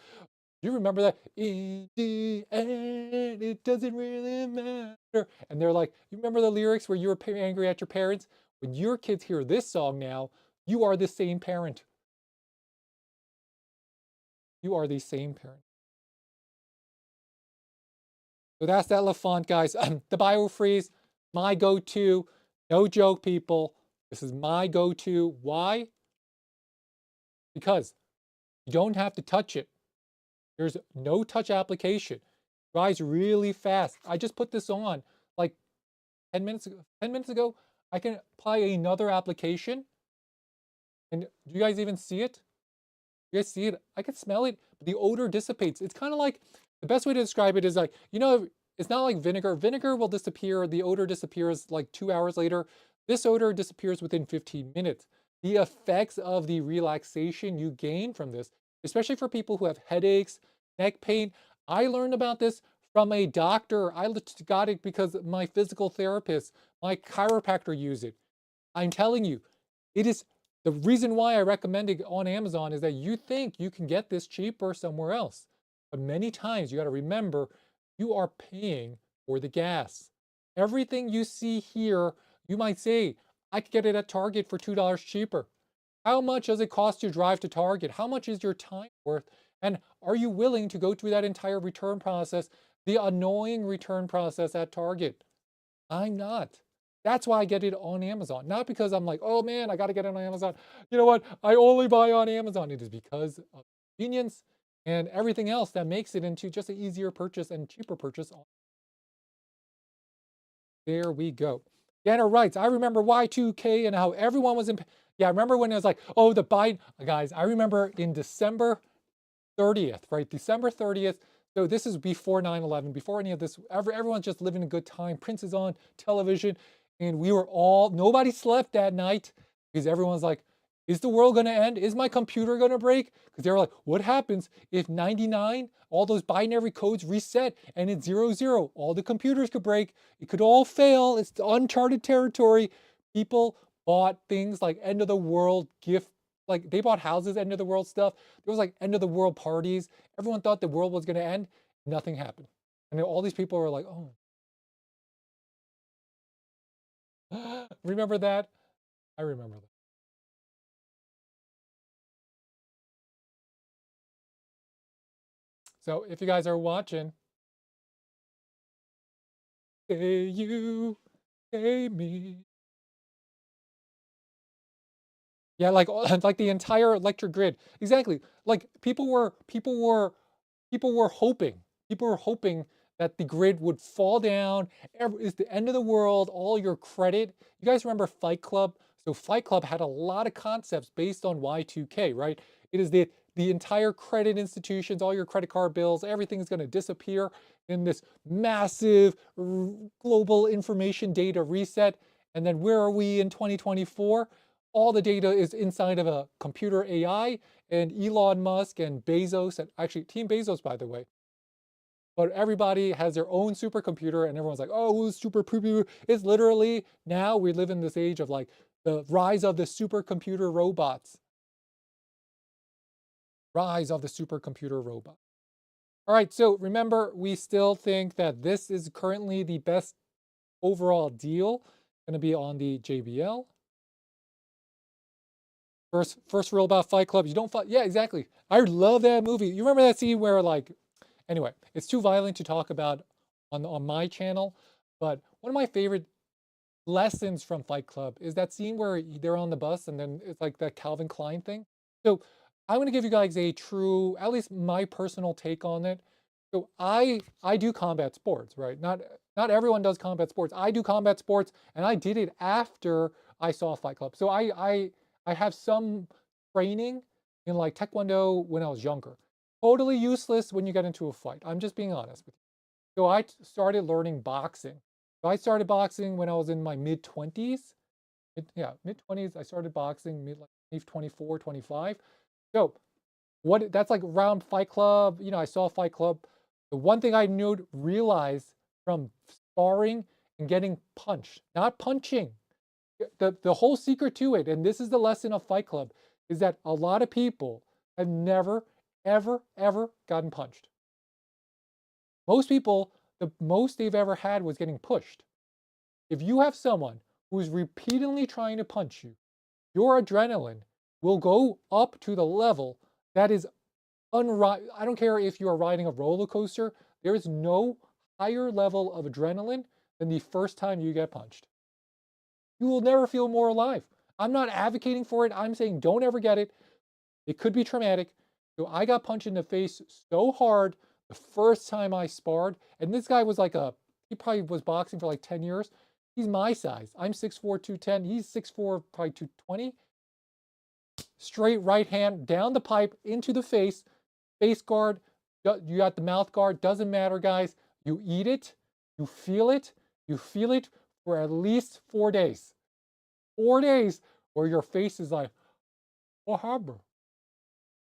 you remember that? In the end, it doesn't really matter. And they're like, you remember the lyrics where you were angry at your parents? When your kids hear this song now, you are the same parent. You are the same parent. So that's that LaFont, guys. The BioFreeze, my go-to. No joke, people. This is my go-to. Why? Because you don't have to touch it. There's no touch application. dries really fast. I just put this on like 10 minutes ago. 10 minutes ago, I can apply another application. And do you guys even see it? You guys see it? I can smell it, but the odor dissipates. It's kind of like the best way to describe it is like, it's not like vinegar. Vinegar will disappear. The odor disappears like 2 hours later. This odor disappears within 15 minutes. The effects of the relaxation you gain from this, especially for people who have headaches, neck pain. I learned about this from a doctor. I got it because my physical therapist, my chiropractor use it. I'm telling you, it is the reason why I recommend it on Amazon is that you think you can get this cheaper somewhere else. But many times you got to remember you are paying for the gas. Everything you see here, you might say, I could get it at Target for $2 cheaper. How much does it cost to drive to Target? How much is your time worth? And are you willing to go through that entire return process, the annoying return process at Target? I'm not. That's why I get it on Amazon. Not because I'm like, oh man, I got to get it on Amazon. You know what? I only buy on Amazon. It is because of convenience and everything else that makes it into just an easier purchase and cheaper purchase. There we go. Ganner writes, I remember Y2K and how everyone was in. Yeah, I remember when it was like, oh, the Biden. Guys, I remember in December 30th, right? December 30th. So this is before 9/11, before any of this. Everyone's just living a good time. Prince is on television. And we were all, nobody slept that night because everyone's like, is the world going to end? Is my computer going to break? Because they were like, what happens if 99, all those binary codes reset and it's 00? All the computers could break. It could all fail. It's uncharted territory. People bought things like end of the world gift, like they bought houses, end of the world stuff. There was like end of the world parties. Everyone thought the world was going to end. Nothing happened. And all these people were like, oh, remember that? I remember that. So if you guys are watching, hey you, hey me. Yeah, like like the entire electric grid. Exactly. Like people were hoping. People were hoping that the grid would fall down. It's the end of the world. All your credit. You guys remember Fight Club? So Fight Club had a lot of concepts based on Y2K, right? It is the entire credit institutions, all your credit card bills, everything's going to disappear in this massive global information data reset. And then where are we in 2024? All the data is inside of a computer AI, and Elon Musk and Bezos, and actually Team Bezos, by the way, but everybody has their own supercomputer and everyone's like, oh, supercomputer. It's literally now we live in this age of like the rise of the supercomputer robots. Rise of the supercomputer robot. All right, so remember, we still think that this is currently the best overall deal. Going to be on the JBL. First rule about Fight Club, you don't fight. Yeah, exactly. I love that movie. You remember that scene where like, anyway, it's too violent to talk about on my channel, but one of my favorite lessons from Fight Club is that scene where they're on the bus and then it's like that Calvin Klein thing. So I'm going to give you guys a true, at least my personal take on it. So I do combat sports, right? Not everyone does combat sports. I do combat sports, and I did it after I saw Fight Club. So I have some training in like Taekwondo when I was younger. Totally useless when you get into a fight. I'm just being honest with you. So I started learning boxing. So I started boxing when I was in my mid 20s. Yeah, mid 20s. I started boxing mid like 24, 25. So what that's like around Fight Club. I saw Fight Club. The one thing I knew, realized from sparring and getting punched, not punching. The whole secret to it, and this is the lesson of Fight Club, is that a lot of people have never, ever, ever gotten punched. Most people, the most they've ever had was getting pushed. If you have someone who's repeatedly trying to punch you, your adrenaline will go up to the level that is I don't care if you are riding a roller coaster, there is no higher level of adrenaline than the first time you get punched. You will never feel more alive. I'm not advocating for it. I'm saying don't ever get it. It could be traumatic. So I got punched in the face so hard The first time I sparred, and this guy was like he probably was boxing for like 10 years. He's my size. I'm 6'4", 210. He's 6'4", probably 220. Straight right hand down the pipe into the face guard. You got the mouth guard. Doesn't matter, guys. You eat it. You feel it. You feel it for at least 4 days. 4 days where your face is like, what happened?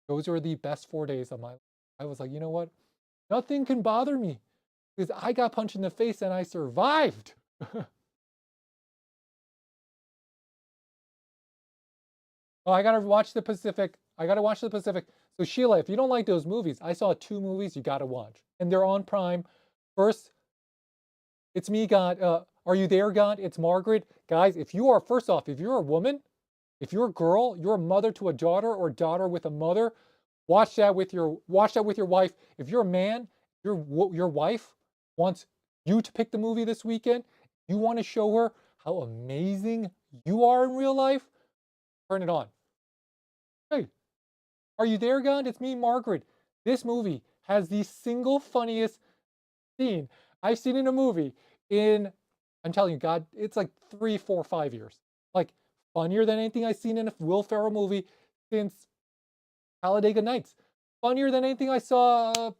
Those are the best 4 days of my life. I was like, you know what? Nothing can bother me because I got punched in the face and I survived. Oh, I gotta watch the Pacific. I gotta watch the Pacific. So Sheila, if you don't like those movies, I saw 2 movies you gotta watch, and they're on Prime. First, It's Me, God. Are You There, God? It's Margaret. Guys, if you are, first off, if you're a woman, if you're a girl, you're a mother to a daughter or daughter with a mother, watch that with your wife. If you're a man, your wife wants you to pick the movie this weekend. You want to show her how amazing you are in real life. Turn it on. Hey, are you there, God? It's me, Margaret. This movie has the single funniest scene I've seen in a movie in, I'm telling you, God, it's like 3, 4, 5 years. Like funnier than anything I've seen in a Will Ferrell movie since Talladega Nights. Funnier than anything I saw.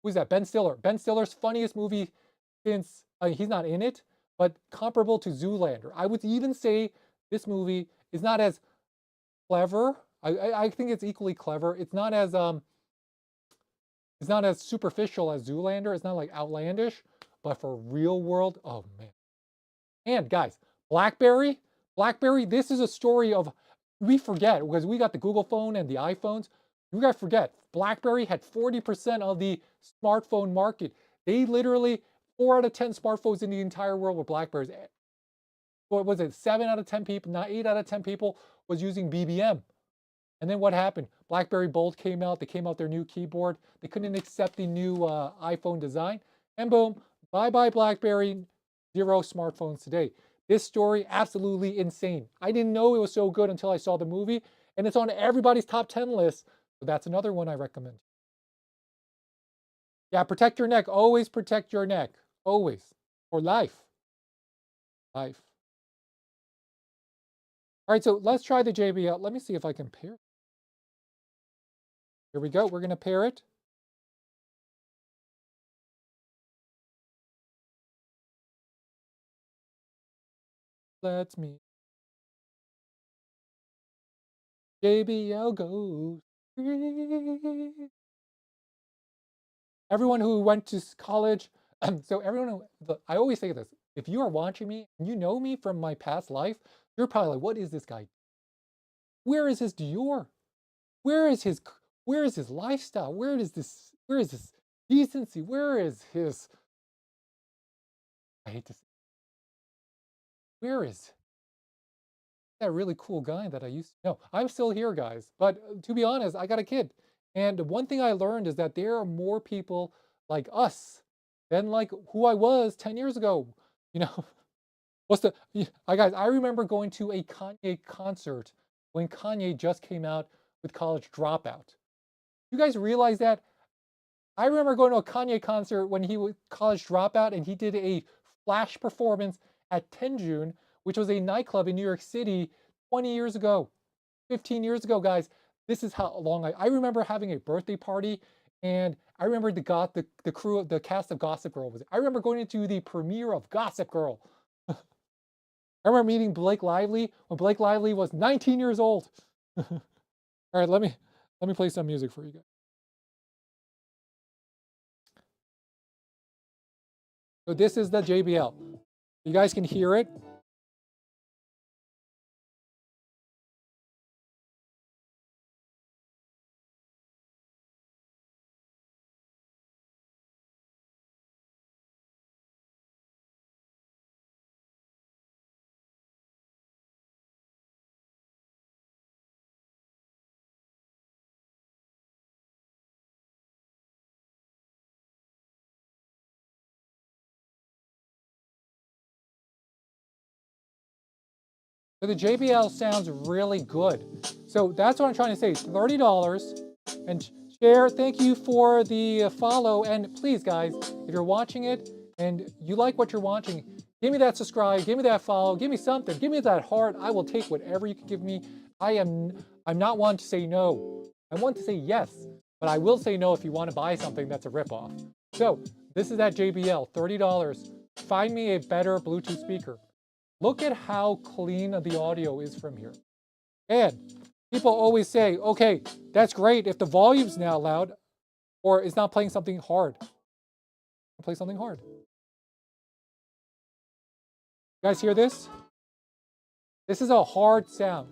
Who's that? Ben Stiller. Ben Stiller's funniest movie since he's not in it, but comparable to Zoolander. I would even say this movie is not as clever. I think it's equally clever. It's not as superficial as Zoolander. It's not like outlandish, but for real world, oh man. And guys, BlackBerry, this is a story of, we forget because we got the Google phone and the iPhones. You guys forget, BlackBerry had 40% of the smartphone market. They literally, 4 out of 10 smartphones in the entire world were BlackBerries. What was it? 7 out of 10 people, not 8 out of 10 people was using BBM. And then what happened? BlackBerry Bold came out. They came out their new keyboard. They couldn't accept the new iPhone design. And boom, bye-bye BlackBerry, 0 smartphones today. This story, absolutely insane. I didn't know it was so good until I saw the movie. And it's on everybody's top 10 list. So that's another one I recommend. Yeah, protect your neck. Always protect your neck. Always. For life. Life. All right, so let's try the JBL. Let me see if I can pair. Here we go. We're going to pair it. Let's meet. JBL goes. Everyone who went to college, so everyone who, I always say this, if you are watching me and you know me from my past life, you're probably like, what is this guy? Where is his Dior? Where is his lifestyle? Where is this decency? Where is his, I hate to say, where is that really cool guy that I used to know? I'm still here, guys. But to be honest, I got a kid. And one thing I learned is that there are more people like us than like who I was 10 years ago. You know, I remember going to a Kanye concert when Kanye just came out with College Dropout. You guys realize that? I remember going to a Kanye concert when he was College Dropout and he did a flash performance at Tenjun, which was a nightclub in New York City 20 years ago, 15 years ago, guys. This is how long I remember having a birthday party, and I remember the crew, the cast of Gossip Girl was. I remember going into the premiere of Gossip Girl. I remember meeting Blake Lively when Blake Lively was 19 years old. All right, let me play some music for you guys. So this is the JBL. You guys can hear it. So the JBL sounds really good. So that's what I'm trying to say. It's $30. And share. Thank you for the follow. And please, guys, if you're watching it and you like what you're watching, give me that subscribe, give me that follow, give me something, give me that heart. I will take whatever you can give me. I'm not one to say no. I want to say yes, but I will say no if you want to buy something that's a ripoff. So this is that JBL, $30. Find me a better Bluetooth speaker. Look at how clean the audio is from here. And people always say, okay, that's great if the volume's now loud or it's not playing something hard. Play something hard. You guys hear this? This is a hard sound.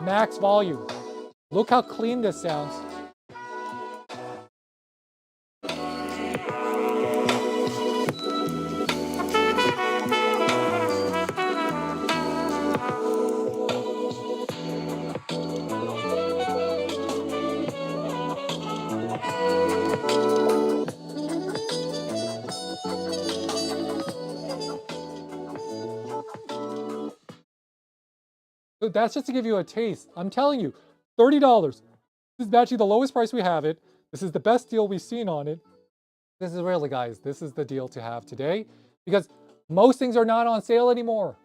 Max volume. Look how clean this sounds. So that's just to give you a taste. I'm telling you, $30. This is actually the lowest price we have it. This is the best deal we've seen on it. This is really, guys, this is the deal to have today because most things are not on sale anymore.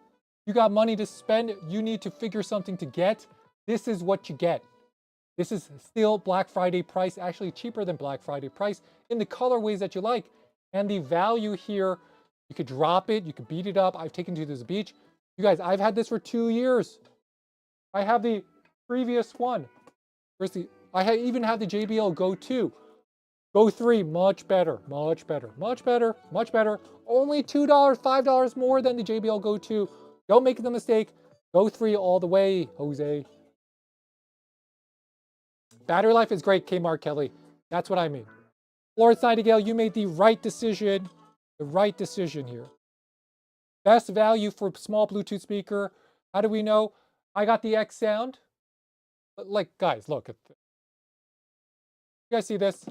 You got money to spend, you need to figure something to get. This is what you get. This is still Black Friday price, actually cheaper than Black Friday price in the colorways that you like. And the value here, you could drop it, you could beat it up. I've taken to this beach. You guys, I've had this for 2 years. I have the previous one. Even have the JBL Go 2. Go 3, much better, much better, much better, much better. Only $2, $5 more than the JBL Go 2. Don't make the mistake. Go 3 all the way, Jose. Battery life is great, Kmart Kelly. That's what I mean. Florence Nightingale, you made the right decision. The right decision here. Best value for small Bluetooth speaker. How do we know? I got the X Sound. Like, guys, look at this. You guys see this?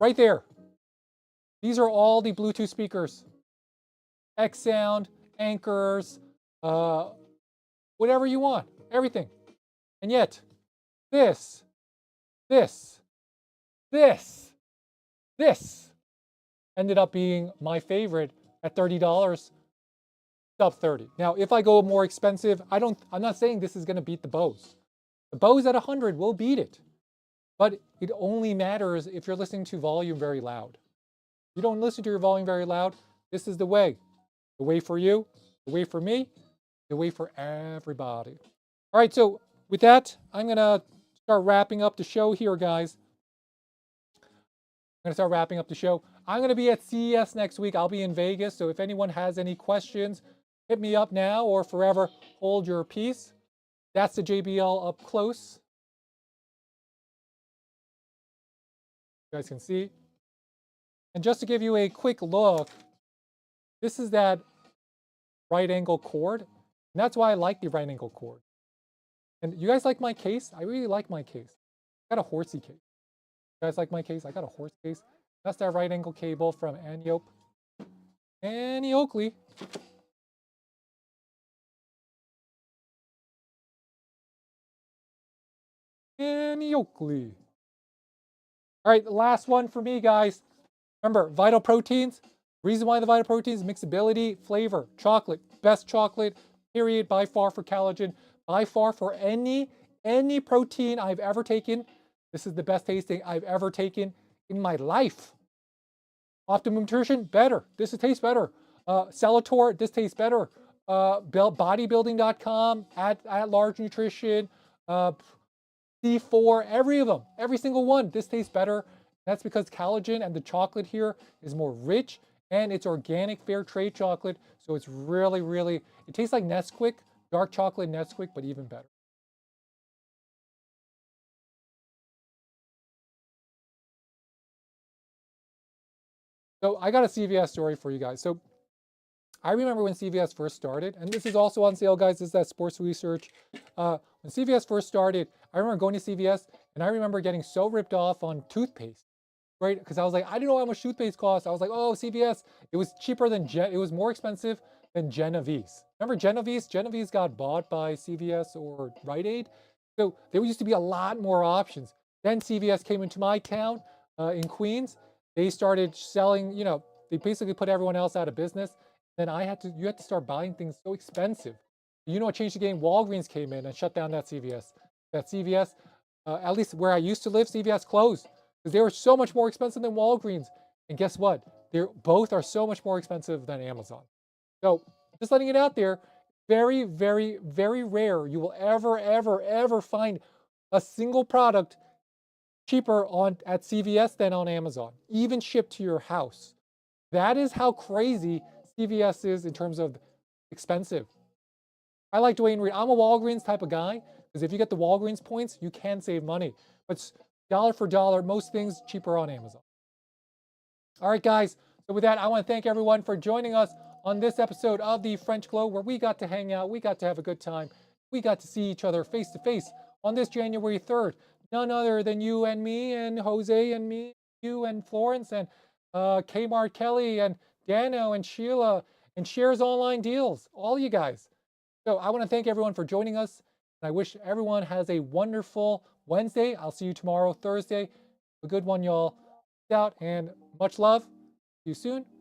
Right there. These are all the Bluetooth speakers. X Sound, Anchors, whatever you want, everything. And yet, this ended up being my favorite at $30, sub 30. Now, if I go more expensive, I'm not saying this is going to beat the Bose. The Bose at 100 will beat it. But it only matters if you're listening to volume very loud. If you don't listen to your volume very loud, this is the way. The way for you, the way for me, the way for everybody. All right, so with that, I'm going to start wrapping up the show here, guys. I'm going to start wrapping up the show. I'm going to be at CES next week. I'll be in Vegas, so if anyone has any questions, hit me up now or forever hold your peace. That's the JBL up close. You guys can see. And just to give you a quick look, this is that right angle cord. And that's why I like the right angle cord. And you guys like my case? I really like my case. I got a horsey case. You guys like my case? I got a horse case. That's that right angle cable from Annie Oakley. Annie Oakley. All right, the last one for me, guys. Remember, Vital Proteins. Reason why the Vital Proteins, mixability, flavor, chocolate, best chocolate, period, by far for collagen, by far for any protein I've ever taken. This is the best tasting I've ever taken in my life. Optimum Nutrition, better. This tastes better. Cellator, this tastes better. Bodybuilding.com, at Large Nutrition, C4, every of them, every single one. This tastes better. That's because collagen and the chocolate here is more rich and it's organic fair trade chocolate. So it's really, really, it tastes like Nesquik, dark chocolate Nesquik, but even better. So I got a CVS story for you guys. So I remember when CVS first started, and this is also on sale, guys. This is that sports research. When CVS first started, I remember going to CVS, and I remember getting so ripped off on toothpaste, right? Because I was like, I didn't know how much toothpaste costs. I was like, oh, CVS, it was cheaper than Jet. It was more expensive than Genovese. Remember Genovese? Genovese got bought by CVS or Rite Aid. So there used to be a lot more options. Then CVS came into my town in Queens. They started selling, they basically put everyone else out of business. Then you had to start buying things so expensive. You know what changed the game? Walgreens came in and shut down that CVS. That CVS, at least where I used to live, CVS closed because they were so much more expensive than Walgreens. And guess what? They're both are so much more expensive than Amazon. So just letting it out there, very, very, very rare you will ever, ever, ever find a single product cheaper on at CVS than on Amazon, even shipped to your house. That is how crazy CVS is in terms of expensive. I like Dwayne Reed. I'm a Walgreens type of guy because if you get the Walgreens points, you can save money. But dollar for dollar, most things cheaper on Amazon. All right, guys. So with that, I want to thank everyone for joining us on this episode of the French Glow, where we got to hang out, we got to have a good time, we got to see each other face to face on this January 3rd. None other than you and me and Jose and me, you and Florence and Kmart Kelly and Dano and Sheila and Shares Online Deals, all you guys. So I want to thank everyone for joining us. And I wish everyone has a wonderful Wednesday. I'll see you tomorrow, Thursday. A good one, y'all. Out and much love. See you soon.